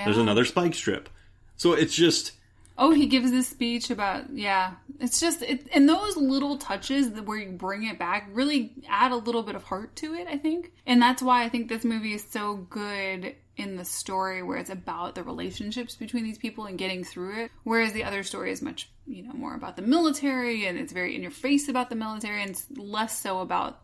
There's another Spike strip. So it's just... Oh, he gives this speech about, it's just, and those little touches where you bring it back really add a little bit of heart to it, I think. And that's why I think this movie is so good in the story where it's about the relationships between these people and getting through it. Whereas the other story is much, more about the military, and it's very in your face about the military, and it's less so about,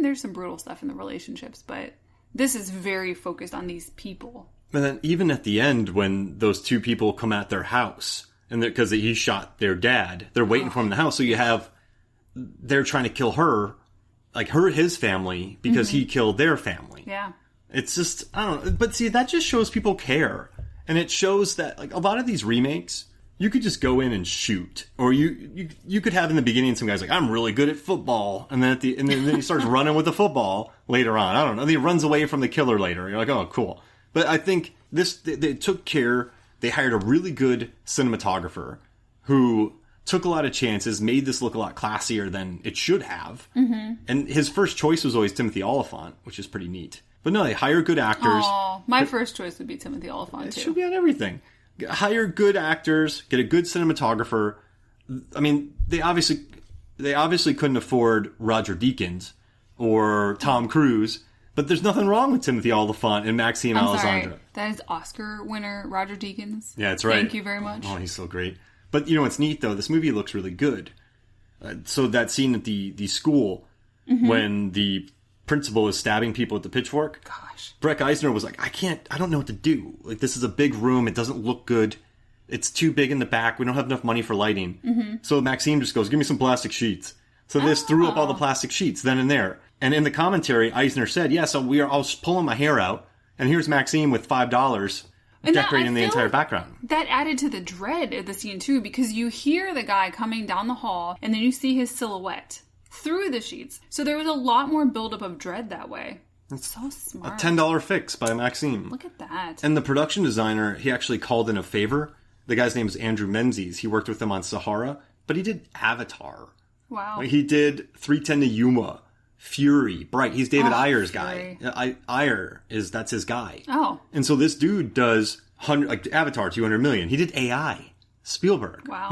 there's some brutal stuff in the relationships, but this is very focused on these people. And then even at the end, when those two people come at their house, and because he shot their dad, they're waiting for him in the house. So they're trying to kill her, like his family, because he killed their family. Yeah. It's just, I don't know. But see, that just shows people care. And it shows that, like, a lot of these remakes, you could just go in and shoot. Or you could have in the beginning some guy's like, I'm really good at football. And then then he starts running with the football later on. I don't know. Then he runs away from the killer later. You're like, oh, cool. But I think they took care. They hired a really good cinematographer who took a lot of chances, made this look a lot classier than it should have. Mm-hmm. And his first choice was always Timothy Olyphant, which is pretty neat. But no, they hire good actors. Oh, my first choice would be Timothy Olyphant, too. It should be on everything. Hire good actors, get a good cinematographer. They obviously couldn't afford Roger Deakins or Tom Cruise. But there's nothing wrong with Timothy Olyphant and Maxime Alexandre. Sorry. That is Oscar winner Roger Deakins. Yeah, that's right. Thank you very much. Oh, he's so great. But what's neat, though? This movie looks really good. So that scene at the school when the principal is stabbing people with the pitchfork. Gosh. Breck Eisner was like, I don't know what to do. Like, this is a big room. It doesn't look good. It's too big in the back. We don't have enough money for lighting. Mm-hmm. So Maxime just goes, give me some plastic sheets. So they just threw up all the plastic sheets then and there. And in the commentary, Eisner said, so I was pulling my hair out, and here's Maxime with $5 decorating the entire background. That added to the dread of the scene, too, because you hear the guy coming down the hall, and then you see his silhouette through the sheets. So there was a lot more buildup of dread that way. It's so smart. A $10 fix by Maxime. Look at that. And the production designer, he actually called in a favor. The guy's name is Andrew Menzies. He worked with him on Sahara, but he did Avatar. Wow. He did 3:10 to Yuma. Fury, Bright. He's David Ayer's guy. That's his guy. Oh. And so this dude does Avatar 200 million. He did AI. Spielberg. Wow.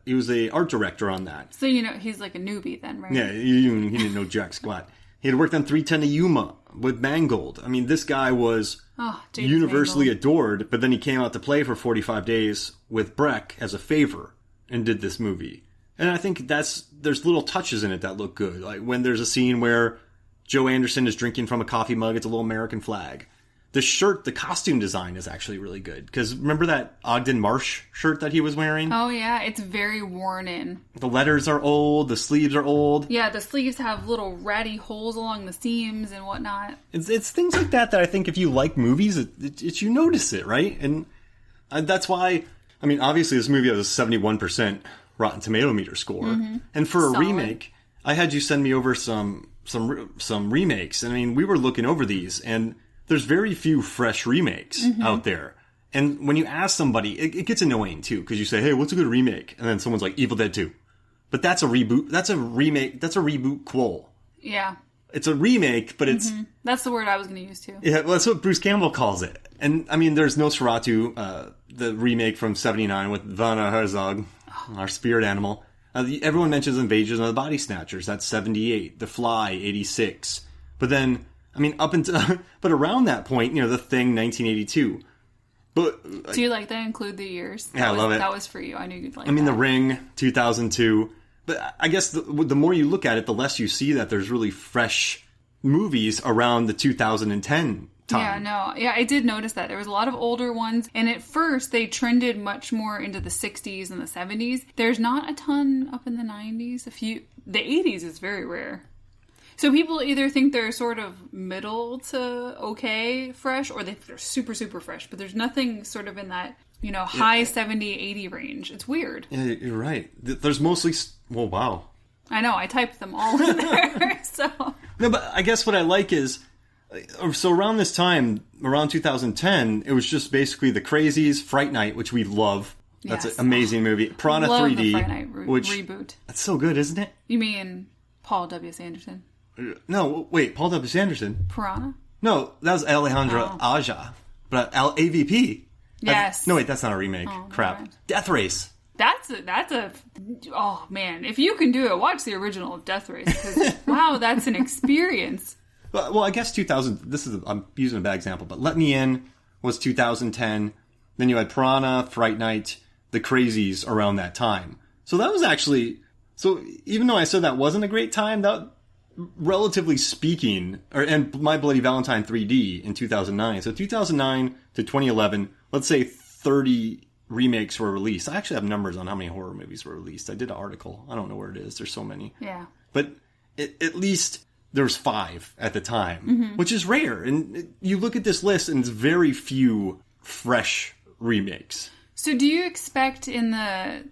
He was a art director on that. So he's like a newbie then, right? Yeah, he didn't know jack squat. He had worked on 3:10 to Yuma with Mangold. This guy was universally adored, but then he came out to play for 45 days with Breck as a favor and did this movie. And I think there's little touches in it that look good. Like when there's a scene where Joe Anderson is drinking from a coffee mug, it's a little American flag. The costume design is actually really good. Because remember that Ogden Marsh shirt that he was wearing? Oh, yeah. It's very worn in. The letters are old. The sleeves are old. Yeah, the sleeves have little ratty holes along the seams and whatnot. It's things like that I think if you like movies, you notice it, right? And that's why, obviously this movie has a 71% Rotten Tomato meter score. Mm-hmm. And for a remake, I had you send me over some remakes. We were looking over these, and there's very few fresh remakes out there. And when you ask somebody, it gets annoying too, because you say, hey, what's a good remake? And then someone's like, Evil Dead 2. But that's a reboot. That's a remake. That's a reboot quel. Yeah. It's a remake, but it's... Mm-hmm. That's the word I was going to use too. Yeah, well, that's what Bruce Campbell calls it. And, there's Nosferatu, the remake from 79 with Werner Herzog, our spirit animal. Everyone mentions Invasion of the Body Snatchers. That's 78. The Fly, 86. But then, up until... but around that point, The Thing, 1982. But... Do you like that? Include the years? Yeah, I love it. That was for you. I knew you'd like that. The Ring, 2002. But I guess the more you look at it, the less you see that there's really fresh movies around the 2010 time. Yeah, I did notice that. There was a lot of older ones, and at first they trended much more into the 60s and the 70s. There's not a ton up in the 90s. The 80s is very rare. So people either think they're sort of middle to okay fresh, or they're super, super fresh. But there's nothing sort of in that, high 70, 80 range. It's weird. Yeah, you're right. There's mostly... Well, wow. I know. I typed them all in there, so... No, but I guess what I like is... So around this time, around 2010, it was just basically the Crazies, Fright Night, which we love. That's an amazing movie. Piranha 3D. The Fright Night reboot. That's so good, isn't it? You mean Paul W. Sanderson? No, wait, Paul W. Sanderson. Piranha? No, that was Alejandro Aja. But AVP. Yes. No, wait, that's not a remake. Crap. Right. Death Race. That's a oh man, if you can do it, watch the original of Death Race, because wow, that's an experience. Well, I guess 2000, I'm using a bad example, but Let Me In was 2010. Then you had Piranha, Fright Night, The Crazies around that time. So that was actually, so even though I said that wasn't a great time, that, relatively speaking, and My Bloody Valentine 3D in 2009. So 2009 to 2011, let's say 30 remakes were released. I actually have numbers on how many horror movies were released. I did an article. I don't know where it is. There's so many. Yeah. But at least there was 5 at the time, which is rare. And you look at this list and it's very few fresh remakes. So do you expect in the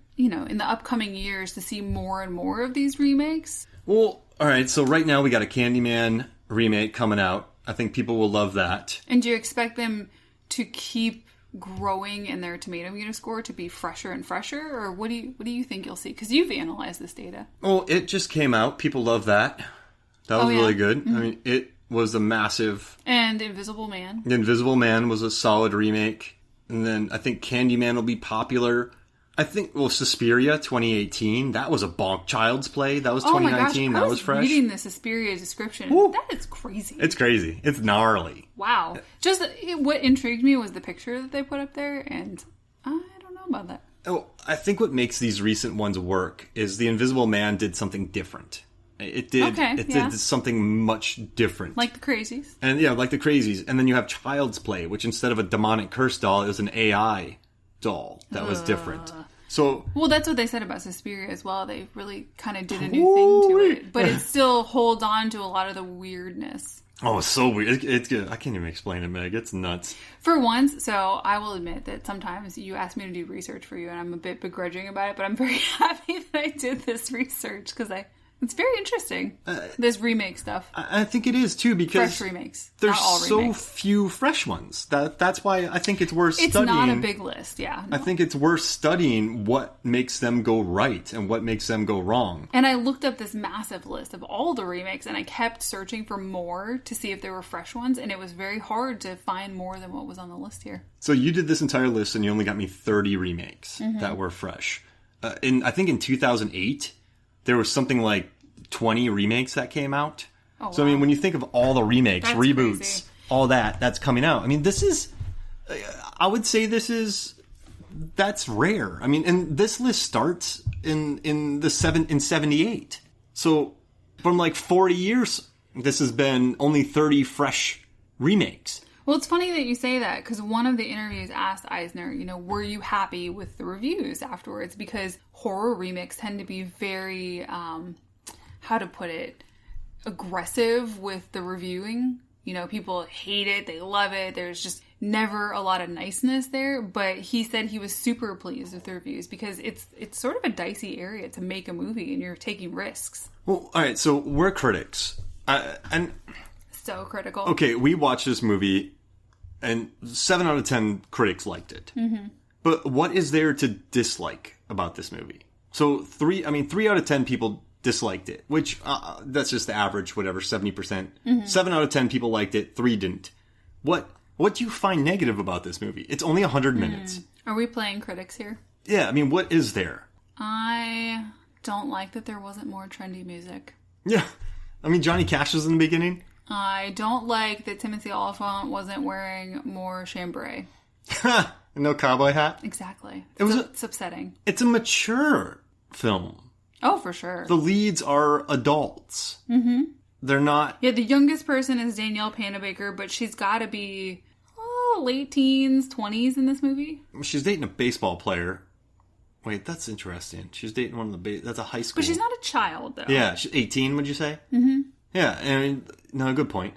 upcoming years to see more and more of these remakes? Well, all right. So right now we got a Candyman remake coming out. I think people will love that. And do you expect them to keep growing in their tomato meter score to be fresher and fresher, or what do you think you'll see? Because you've analyzed this data. Well, it just came out. People love that. That was really good. I mean, it was a massive. And Invisible Man. Invisible Man was a solid remake. And then I think Candyman will be popular. I think, Suspiria 2018, that was a bonk. Child's Play, that was 2019, that was fresh. I was reading the Suspiria description. Woo. That is crazy. It's crazy. It's gnarly. Wow. Just what intrigued me was the picture that they put up there, and I don't know about that. Oh, I think what makes these recent ones work is the Invisible Man did something different. It did something much different. Like the Crazies. And yeah, like the Crazies. And then you have Child's Play, which instead of a demonic curse doll, it was an AI doll that was different. So, well, that's what they said about Suspiria as well. They really kind of did a new thing to it. But it still holds on to a lot of the weirdness. Oh, it's so weird. It's good. I can't even explain it, Meg. It's nuts. For once, so I will admit that sometimes you ask me to do research for you, and I'm a bit begrudging about it, but I'm very happy that I did this research, because it's very interesting, this remake stuff. I think it is, too, because fresh remakes. There's not all so remakes. few fresh ones. That's why I think it's worth studying. It's not a big list, yeah. No. I think it's worth studying what makes them go right and what makes them go wrong. And I looked up this massive list of all the remakes, and I kept searching for more to see if there were fresh ones, and it was very hard to find more than what was on the list here. So you did this entire list, and you only got me 30 remakes that were fresh. I think in 2008... there was something like 20 remakes that came out. Oh, wow. So, I mean, when you think of all the remakes, reboots, crazy. All that's coming out. I mean, I would say that's rare. I mean, and this list starts in 78. So, from like 40 years, this has been only 30 fresh remakes. Well, it's funny that you say that, because one of the interviews asked Eisner, were you happy with the reviews afterwards? Because horror remakes tend to be very, how to put it, aggressive with the reviewing. People hate it, they love it, there's just never a lot of niceness there. But he said he was super pleased with the reviews, because it's sort of a dicey area to make a movie, and you're taking risks. Well, all right, so we're critics. And so critical. Okay, we watched this movie, and 7 out of 10 critics liked it. Mm-hmm. But what is there to dislike about this movie? So 3 out of 10 people disliked it, which that's just the average, whatever, 70%. Mm-hmm. 7 out of 10 people liked it, 3 didn't. What do you find negative about this movie? It's only 100 minutes. Are we playing critics here? Yeah, I mean, what is there? I don't like that there wasn't more trendy music. Yeah. I mean, Johnny Cash was in the beginning. I don't like that Timothy Olyphant wasn't wearing more chambray. No cowboy hat? Exactly. It's upsetting. It's a mature film. Oh, for sure. The leads are adults. Mm-hmm. They're not... Yeah, the youngest person is Danielle Panabaker, but she's got to be late teens, 20s in this movie. She's dating a baseball player. Wait, that's interesting. She's dating one of the... that's a high school... But she's not a child, though. Yeah, she's 18, would you say? Mm-hmm. Yeah, I mean, no, good point.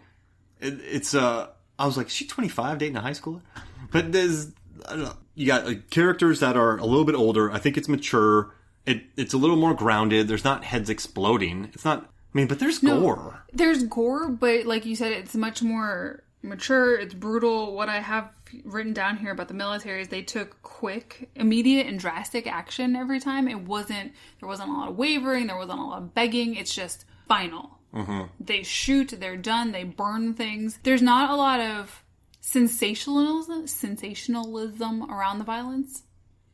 It's I was like, is she 25 dating a high schooler? But there's... I don't know. You got characters that are a little bit older. I think it's mature. It's a little more grounded. There's not heads exploding. It's not... I mean, but there's gore. There's gore, but like you said, it's much more mature. It's brutal. What I have written down here about the military is they took quick, immediate, and drastic action every time. There wasn't a lot of wavering. There wasn't a lot of begging. It's just final. Mm-hmm. They shoot. They're done. They burn things. There's not a lot of sensationalism around the violence?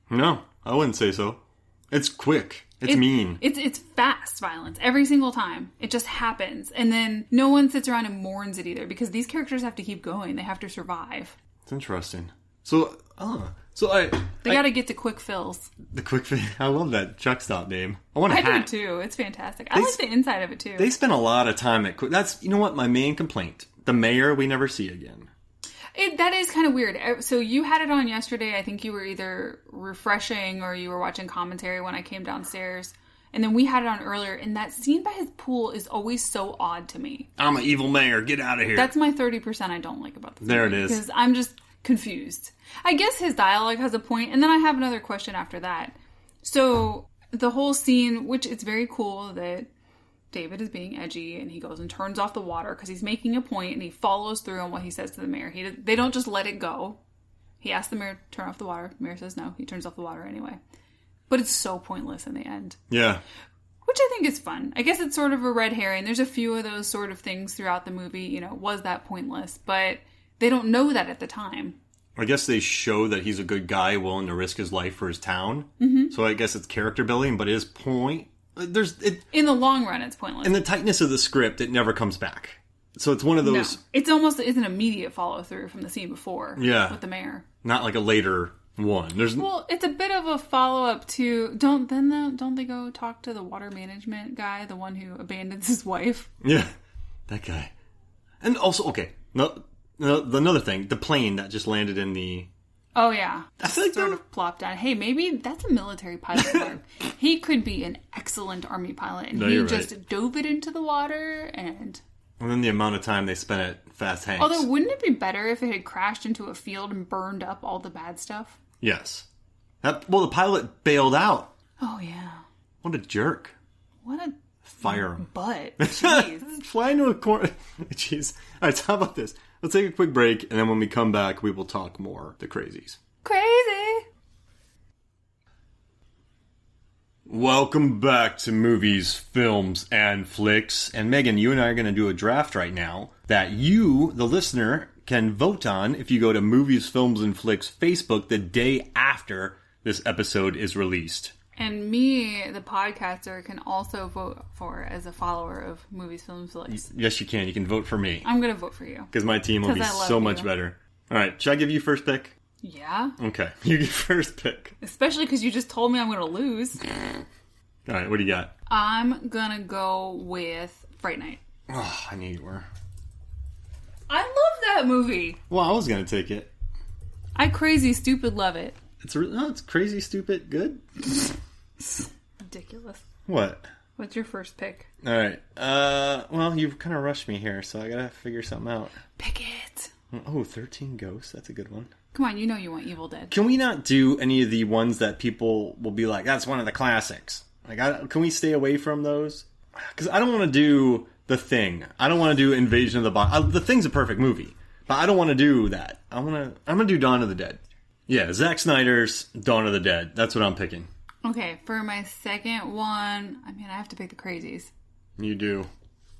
No, I wouldn't say so. It's quick. It's mean. It's fast violence every single time. It just happens. And then no one sits around and mourns it either because these characters have to keep going. They have to survive. It's interesting. So They got to get to quick fills. The quick fill. I love that truck stop name. I want a hat. I do too. It's fantastic. I like the inside of it too. They spend a lot of time at quick. That's, you know what, my main complaint. The mayor we never see again. That is kind of weird. So you had it on yesterday. I think you were either refreshing or you were watching commentary when I came downstairs. And then we had it on earlier. And that scene by his pool is always so odd to me. I'm an evil mayor. Get out of here. That's my 30% I don't like about this There movie. it is. Because I'm just confused. I guess his dialogue has a point. And then I have another question after that. So the whole scene, which it's very cool that David is being edgy and he goes and turns off the water because he's making a point and he follows through on what he says to the mayor. They don't just let it go. He asks the mayor to turn off the water. The mayor says no. He turns off the water anyway. But it's so pointless in the end. Yeah. Which I think is fun. I guess it's sort of a red herring. There's a few of those sort of things throughout the movie. You know, was that pointless? But they don't know that at the time. I guess they show that he's a good guy willing to risk his life for his town. Mm-hmm. So I guess it's character building, but his point... in the long run, it's pointless. In the tightness of the script, it never comes back. So it's one of those... No. It's an immediate follow-through from the scene before. Yeah. With the mayor. Not like a later one. Well, it's a bit of a follow-up to... Don't they go talk to the water management guy, the one who abandons his wife? Yeah. That guy. And also, okay, another thing, the plane that just landed in the... Oh, yeah. I feel like sort of plopped down. Hey, maybe that's a military pilot. He could be an excellent army pilot. And he just dove it into the water and then the amount of time they spent at Fast Hanks. Although, wouldn't it be better if it had crashed into a field and burned up all the bad stuff? Yes. The pilot bailed out. Oh, yeah. What a jerk. What a... Fire him. Butt. Jeez. Fly into a corner. Jeez. All right, so how about this? Let's take a quick break, and then when we come back, we will talk more The Crazies. Crazy! Welcome back to Movies, Films, and Flicks. And Megan, you and I are going to do a draft right now that you, the listener, can vote on if you go to Movies, Films, and Flicks Facebook the day after this episode is released. And me, the podcaster, can also vote for as a follower of Movies, Films, Flicks. Yes, you can. You can vote for me. I'm going to vote for you. Because my team will be so much better. All right. Should I give you first pick? Yeah. Okay. You get first pick. Especially because you just told me I'm going to lose. All right. What do you got? I'm going to go with Fright Night. Oh, I knew you were. I love that movie. Well, I was going to take it. I crazy stupid love it. It's crazy stupid good. Ridiculous. What? What's your first pick? All right. Well, you've kind of rushed me here, so I gotta figure something out. Pick it. Oh, 13 Ghosts. That's a good one. Come on, you know you want Evil Dead. Can we not do any of the ones that people will be like, that's one of the classics? Like, can we stay away from those? Because I don't want to do The Thing. I don't want to do Invasion of the Body. The Thing's a perfect movie, but I don't want to do that. I'm gonna do Dawn of the Dead. Yeah, Zack Snyder's Dawn of the Dead. That's what I'm picking. Okay, for my second one, I have to pick The Crazies. You do.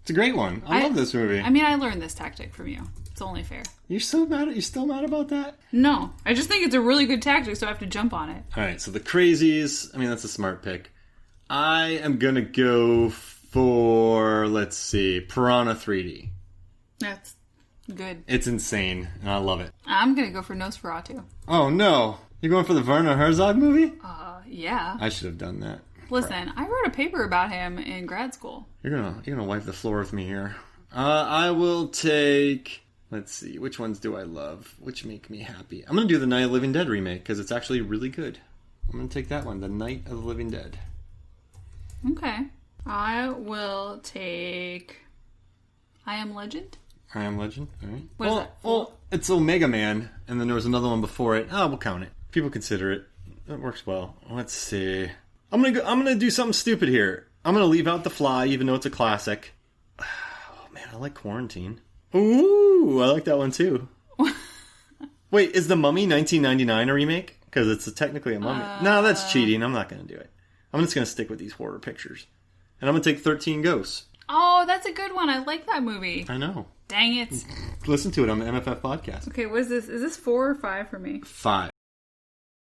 It's a great one. I love this movie. I learned this tactic from you. It's only fair. You're still mad about that? No. I just think it's a really good tactic, so I have to jump on it. All right, so The Crazies, that's a smart pick. I am going to go for, let's see, Piranha 3D. That's good. It's insane, and I love it. I'm going to go for Nosferatu. Oh, no. You're going for the Werner Herzog movie? Yeah. I should have done that. Listen, I wrote a paper about him in grad school. You're gonna wipe the floor with me here. I will take... Let's see, which ones do I love? Which make me happy? I'm gonna do the Night of the Living Dead remake, because it's actually really good. I'm gonna take that one, the Night of the Living Dead. Okay. I will take... I Am Legend? I Am Legend, alright. What is that? Well, it's Omega Man, and then there was another one before it. We'll count it. People consider it. That works well. Let's see. I'm gonna do something stupid here. I'm gonna leave out The Fly, even though it's a classic. Oh man, I like Quarantine. Ooh, I like that one too. Wait, is The Mummy 1999 a remake? Because it's technically a mummy. No, that's cheating. I'm not gonna do it. I'm just gonna stick with these horror pictures, and I'm gonna take 13 Ghosts. Oh, that's a good one. I like that movie. I know. Dang it. Listen to it on the MFF podcast. Okay, what is this? Is this 4 or 5 for me? 5.